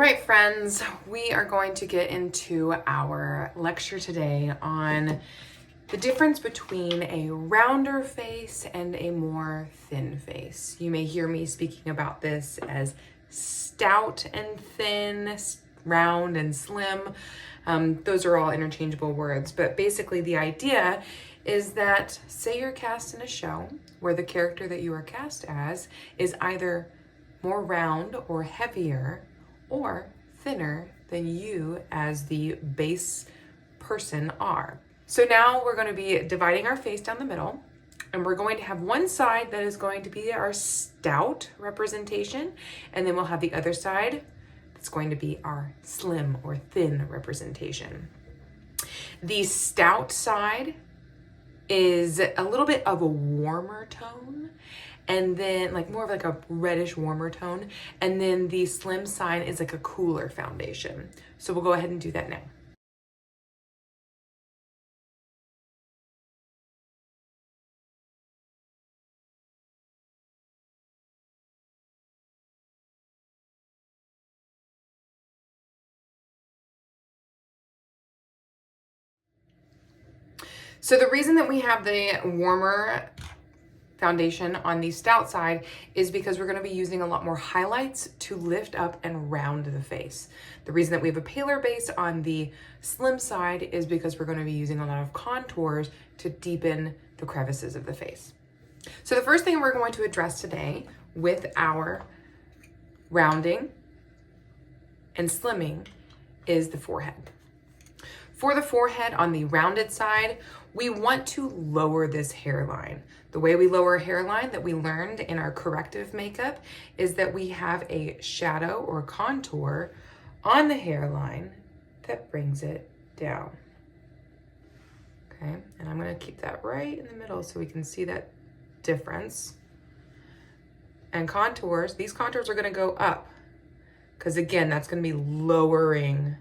right, friends, we are going to get into our lecture today on the difference between a rounder face and a more thin face. You may hear me speaking about this as stout and thin, round and slim. Those are all interchangeable words, but basically the idea is that, say you're cast in a show where the character that you are cast as is either more round or heavier or thinner than you as the base person are. So now we're going to be dividing our face down the middle, and we're going to have one side that is going to be our stout representation, and then we'll have the other side that's going to be our slim or thin representation. The stout side is a little bit of a warmer tone, and then more of a reddish warmer tone, and then the slim side is like a cooler foundation. So we'll go ahead and do that now. So the reason that we have the warmer foundation on the stout side is because we're going to be using a lot more highlights to lift up and round the face. The reason that we have a paler base on the slim side is because we're going to be using a lot of contours to deepen the crevices of the face. So the first thing we're going to address today with our rounding and slimming is the forehead. For the forehead on the rounded side, we want to lower this hairline. The way we lower a hairline that we learned in our corrective makeup is that we have a shadow or contour on the hairline that brings it down. Okay, and I'm gonna keep that right in the middle so we can see that difference. And contours, these contours are gonna go up because again, that's gonna be lowering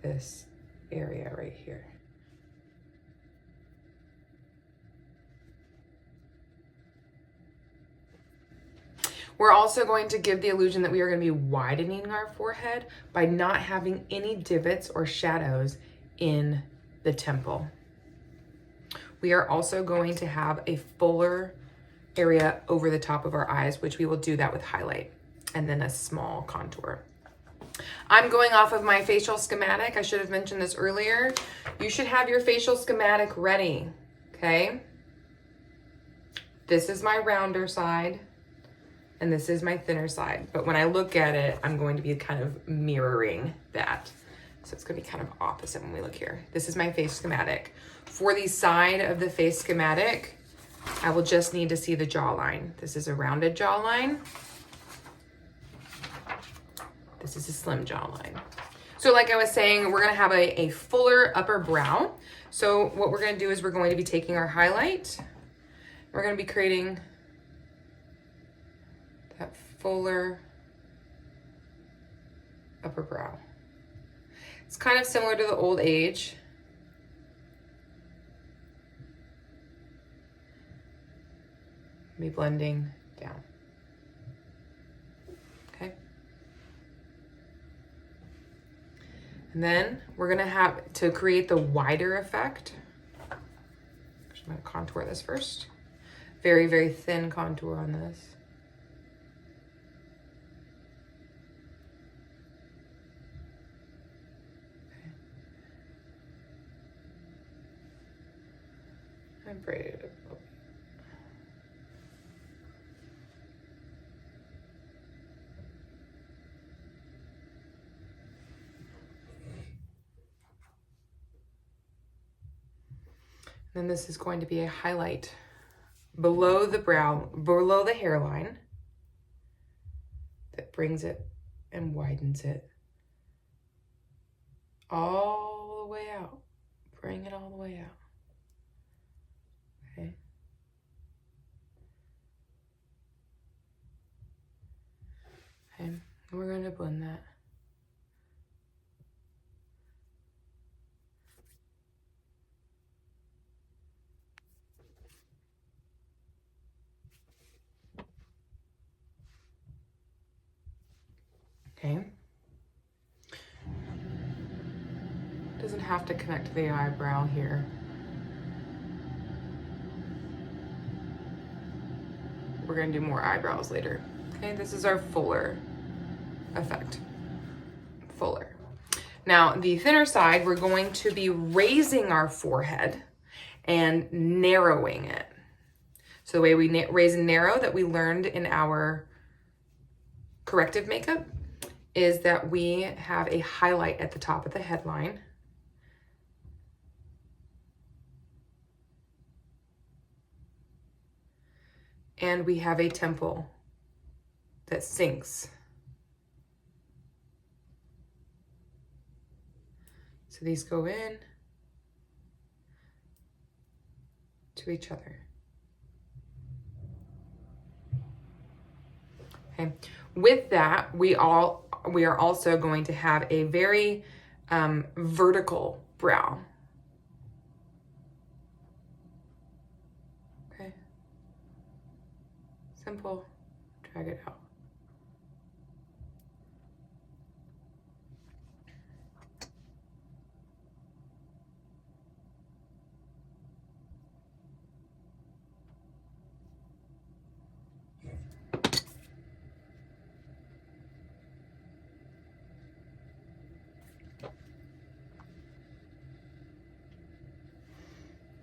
this area right here. We're also going to give the illusion that we are going to be widening our forehead by not having any divots or shadows in the temple. We are also going to have a fuller area over the top of our eyes, which we will do that with highlight and then a small contour. I'm going off of my facial schematic. I should have mentioned this earlier. You should have your facial schematic ready, okay? This is my rounder side, and this is my thinner side. But when I look at it, I'm going to be kind of mirroring that. So it's gonna be kind of opposite when we look here. This is my face schematic. For the side of the face schematic, I will just need to see the jawline. This is a rounded jawline. This is a slim jawline. So like I was saying, we're gonna have a fuller upper brow. So what we're gonna do is we're going to be taking our highlight. We're gonna be creating that fuller upper brow. It's kind of similar to the old age. Be blending down. Okay. And then we're gonna have to create the wider effect. I'm gonna contour this first. Very, very thin contour on this. Okay. And braid it a little. Then this is going to be a highlight below the brow, below the hairline that brings it and widens it all the way out. Bring it all the way out. Okay. And we're going to blend that. Okay. Doesn't have to connect to the eyebrow here. We're gonna do more eyebrows later. Okay, this is our fuller effect. Fuller. Now, the thinner side, we're going to be raising our forehead and narrowing it. So the way we raise and narrow that we learned in our corrective makeup is that we have a highlight at the top of the headline. And we have a temple that sinks. So these go in to each other. Okay. With that, we are also going to have a very vertical brow. Okay. Simple. Drag it out.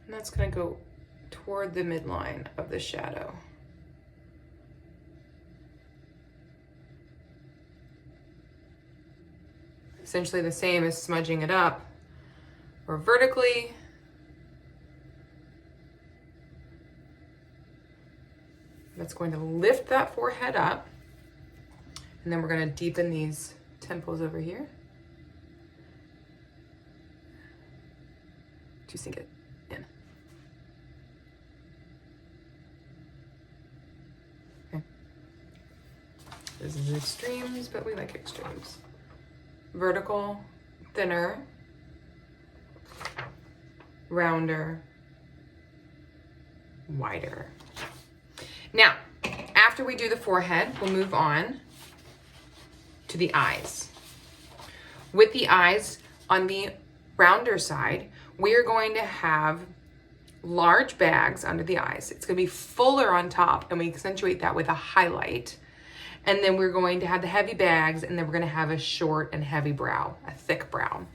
And that's going to go toward the midline of the shadow. Essentially the same as smudging it up or vertically. That's going to lift that forehead up. And then we're going to deepen these temples over here to sink it in. Okay. This is extremes, but we like extremes. Vertical, thinner, rounder, wider. Now, after we do the forehead, we'll move on to the eyes. With the eyes on the rounder side, we're going to have large bags under the eyes. It's going to be fuller on top, and we accentuate that with a highlight. And then we're going to have the heavy bags, and then we're going to have a short and heavy brow, a thick brow.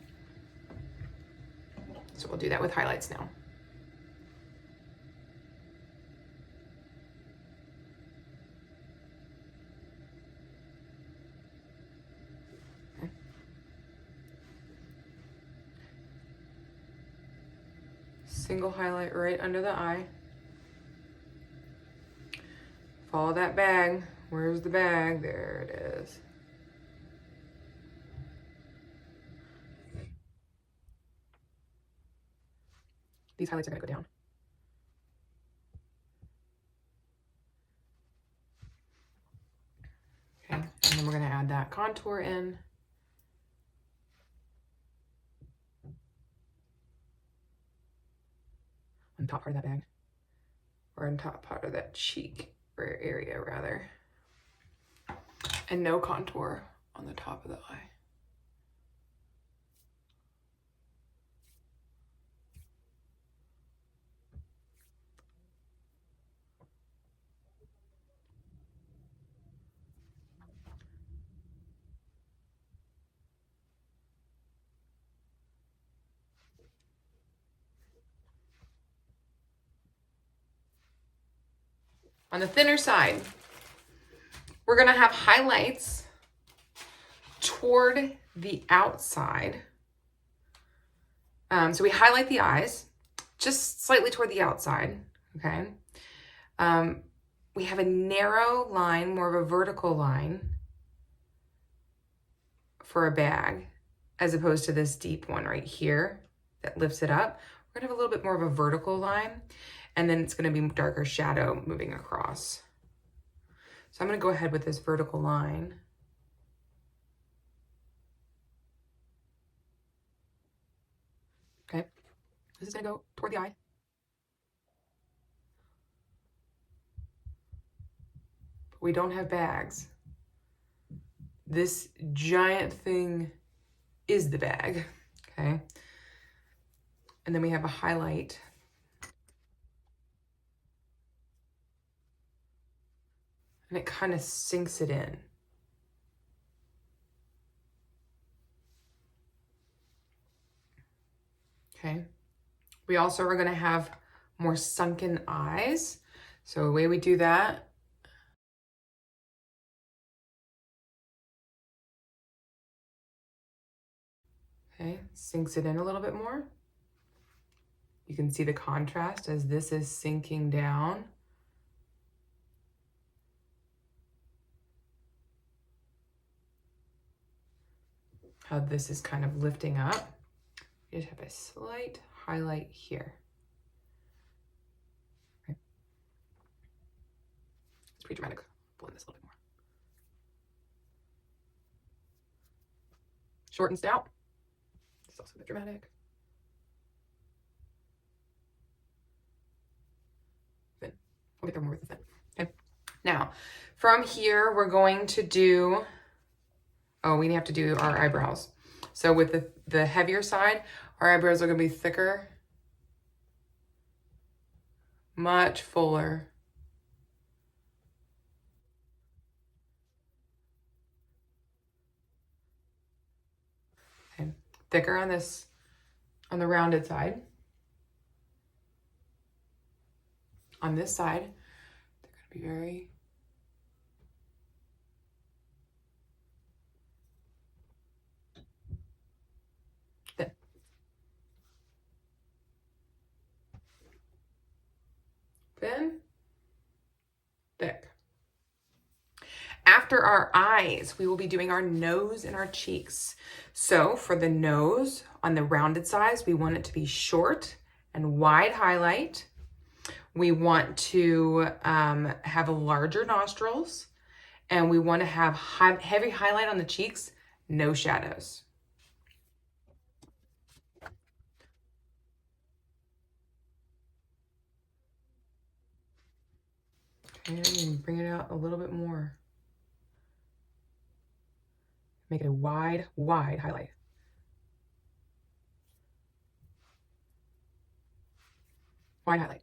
So we'll do that with highlights now. Okay. Single highlight right under the eye. Follow that bag. Where's the bag? There it is. These highlights are going to go down. Okay, and then we're going to add that contour in. On top part of that bag. Or on top part of that cheek or area rather. And no contour on the top of the eye. On the thinner side, we're going to have highlights toward the outside. So we highlight the eyes just slightly toward the outside, okay? We have a narrow line, more of a vertical line for a bag, as opposed to this deep one right here that lifts it up. We're gonna have a little bit more of a vertical line, and then it's gonna be darker shadow moving across. So I'm gonna go ahead with this vertical line. Okay, this is gonna go toward the eye. But we don't have bags. this giant thing is the bag, okay? And then we have a highlight. And it kind of sinks it in. Okay. We also are going to have more sunken eyes. So the way we do that, okay, sinks it in a little bit more. You can see the contrast as this is sinking down. How this is kind of lifting up. You just have a slight highlight here. Okay. It's pretty dramatic. Blend this a little bit more. Short and stout. It's also a bit dramatic. Thin. We'll get there more with the thin. Okay. Now, from here, we're going to do, oh, we have to do our eyebrows. So with the heavier side, our eyebrows are going to be thicker, much fuller. Okay. Thicker on this, on the rounded side. On this side, they're going to be very thin. Thin, thick. After our eyes, we will be doing our nose and our cheeks. So for the nose, on the rounded sides, we want it to be short and wide highlight. We want to have larger nostrils, and we want to have heavy highlight on the cheeks, no shadows. And bring it out a little bit more. Make it a wide, wide highlight. Wide highlight.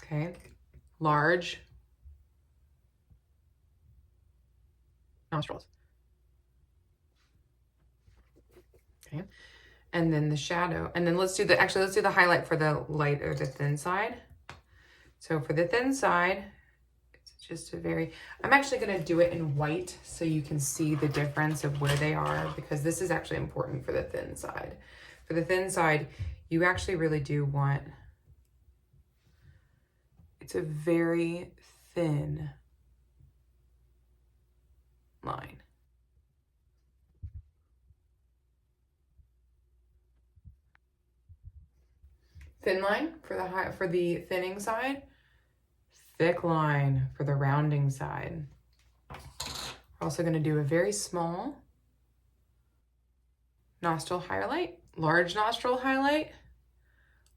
Okay. Large nostrils. Okay. And then the shadow. And then let's do the highlight for the light or the thin side. So for the thin side, it's just I'm actually going to do it in white so you can see the difference of where they are, because this is actually important for the thin side. For the thin side, you actually really do want, it's a very thin line. Thin line for the thinning side, thick line for the rounding side. We're also going to do a very small nostril highlight, large nostril highlight.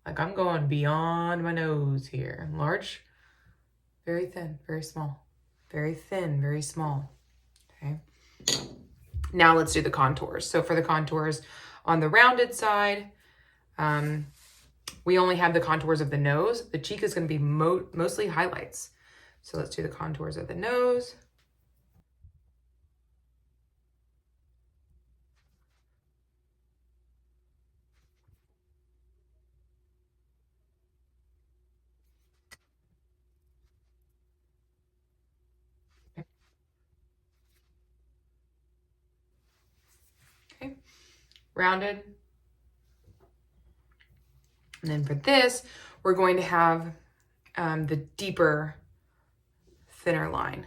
Like I'm going beyond my nose here. Large, very thin, very small. Very thin, very small. Okay. Now let's do the contours. So for the contours on the rounded side, we only have the contours of the nose. The cheek is going to be mostly highlights. So let's do the contours of the nose. Okay. Rounded. And then for this, we're going to have the deeper, thinner line.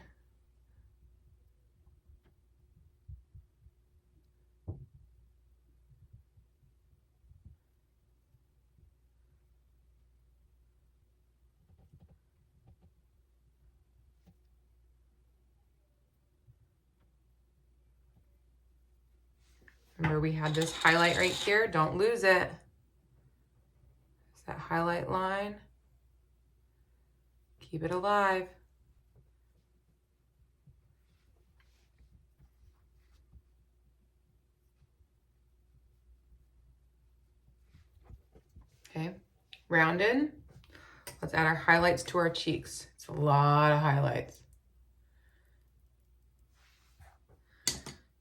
Remember, we had this highlight right here. Don't lose it. It's that highlight line. Keep it alive. Okay, rounded. Let's add our highlights to our cheeks. It's a lot of highlights.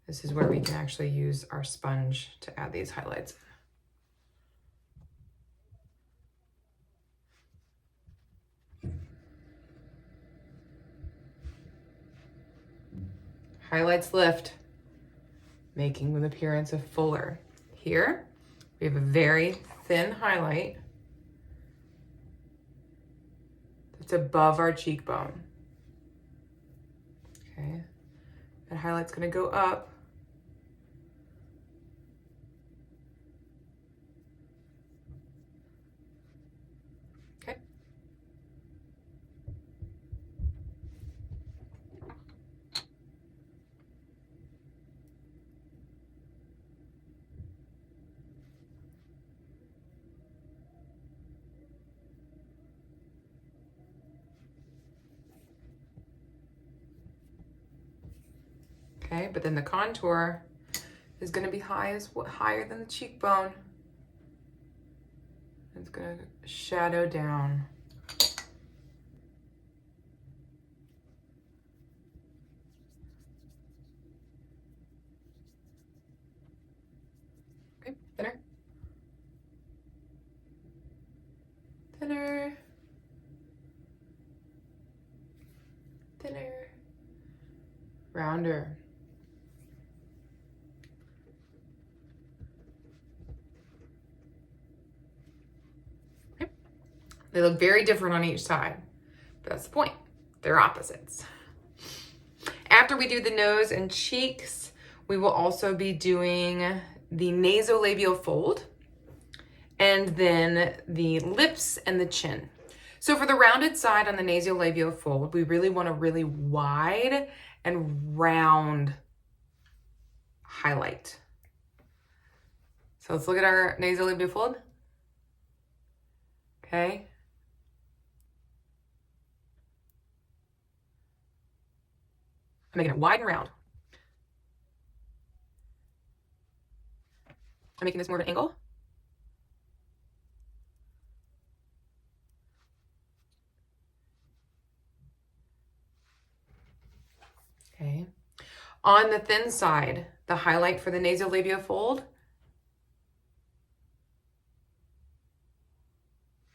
This is where we can actually use our sponge to add these highlights. Highlights lift, making an appearance of fuller. Here, we have a very thin highlight that's above our cheekbone. Okay, that highlight's gonna go up. Okay. Okay, but then the contour is going to be higher than the cheekbone. It's going to shadow down. Okay, thinner. Thinner. Thinner. Rounder. They look very different on each side, but that's the point. They're opposites. After we do the nose and cheeks, we will also be doing the nasolabial fold and then the lips and the chin. So for the rounded side on the nasolabial fold, we really want a really wide and round highlight. So let's look at our nasolabial fold. Okay. I'm making it wide and round. I'm making this more of an angle. Okay. On the thin side, the highlight for the nasolabial fold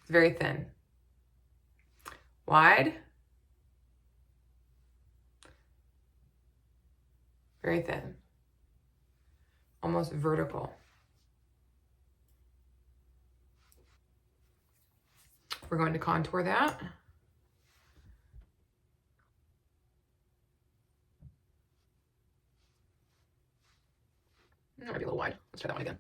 is very thin. Wide. Very thin. Almost vertical. We're going to contour that. That might be a little wide. Let's try that one again.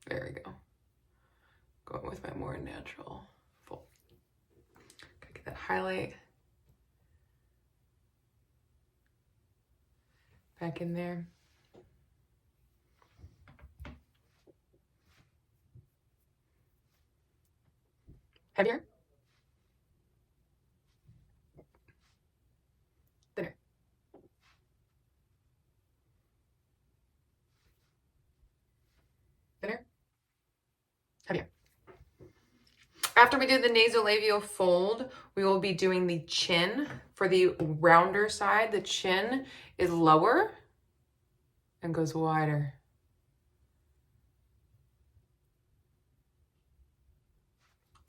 There we go. Going with my more natural fold. Gotta get that highlight back in there. Heavier. Thinner. Thinner. Heavier. After we do the nasolabial fold, we will be doing the chin. For the rounder side, the chin is lower and goes wider.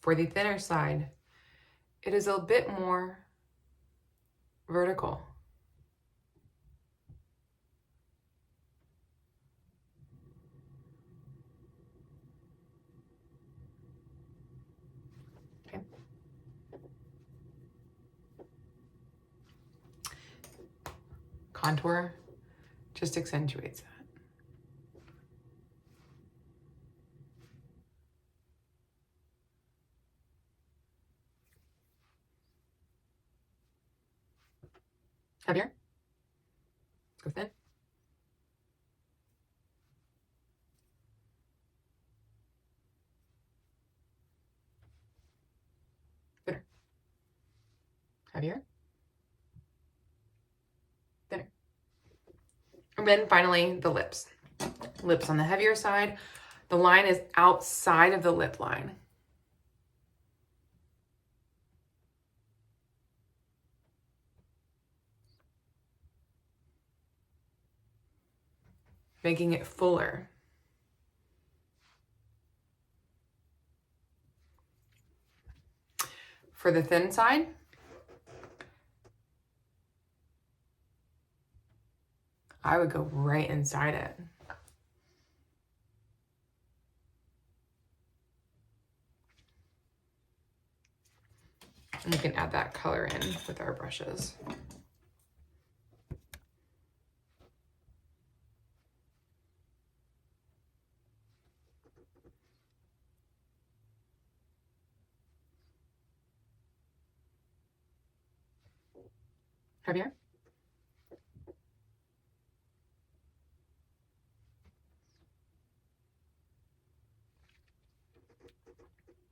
For the thinner side, it is a bit more vertical. Okay. Contour just accentuates that. Heavier. Let's go thin. Thinner. Heavier. Thinner. And then finally, the lips. Lips on the heavier side. The line is outside of the lip line. Making it fuller. For the thin side, I would go right inside it. And we can add that color in with our brushes. Heavier.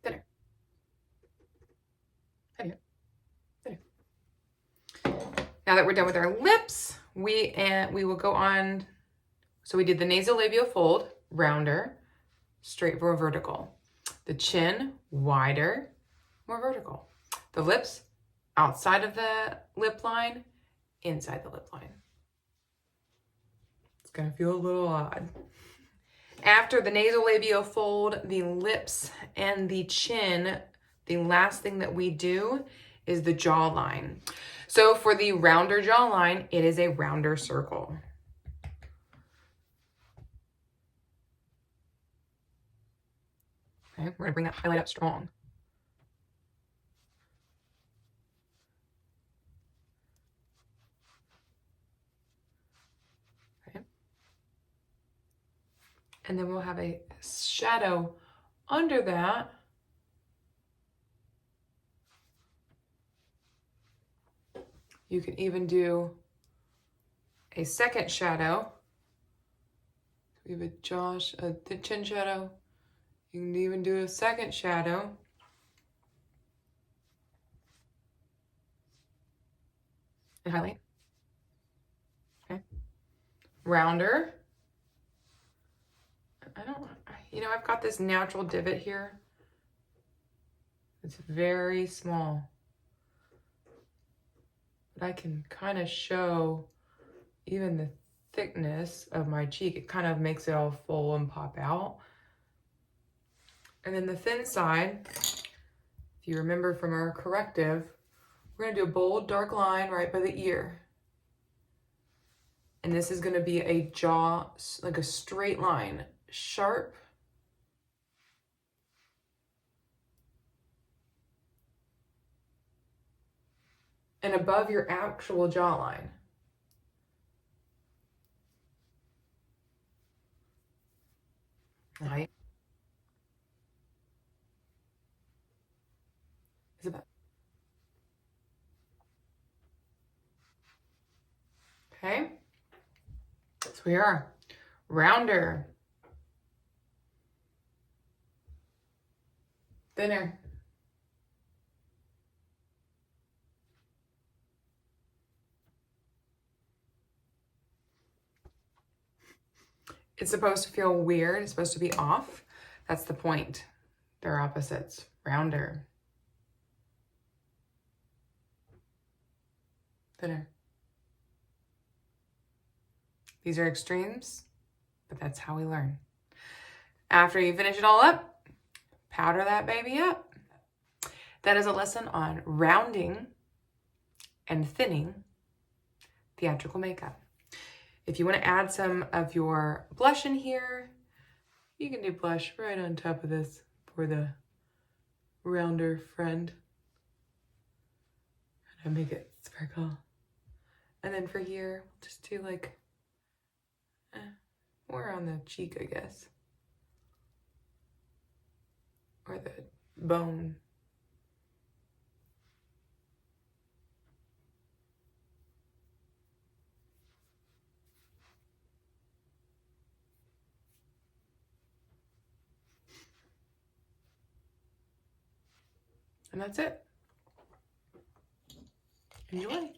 Thinner. Heavier. Thinner. Now that we're done with our lips, we will go on. So we did the nasolabial fold, rounder, straight, more vertical. The chin, wider, more vertical. The lips, outside of the lip line, inside the lip line. It's gonna feel a little odd. After the nasolabial fold, the lips and the chin, the last thing that we do is the jawline. So for the rounder jawline, it is a rounder circle. Okay, we're gonna bring that highlight up strong. Okay. And then we'll have a shadow under that. You can even do a second shadow. We have a chin shadow. You can even do a second shadow. And highlight. Okay. Rounder. I've got this natural divot here. It's very small. But I can kind of show even the thickness of my cheek. It kind of makes it all full and pop out. And then the thin side, if you remember from our corrective, we're gonna do a bold dark line right by the ear. And this is gonna be a jaw, like a straight line, sharp. And above your actual jawline. Right. Is it that? Okay. So we are rounder, thinner, it's supposed to feel weird. It's supposed to be off. That's the point. They're opposites. Rounder, thinner. These are extremes, but that's how we learn. After you finish it all up, powder that baby up. That is a lesson on rounding and thinning theatrical makeup. If you want to add some of your blush in here, you can do blush right on top of this for the rounder friend. And make it sparkle. And then for here, just do like more on the cheek, I guess. Or the bone. And that's it. Enjoy.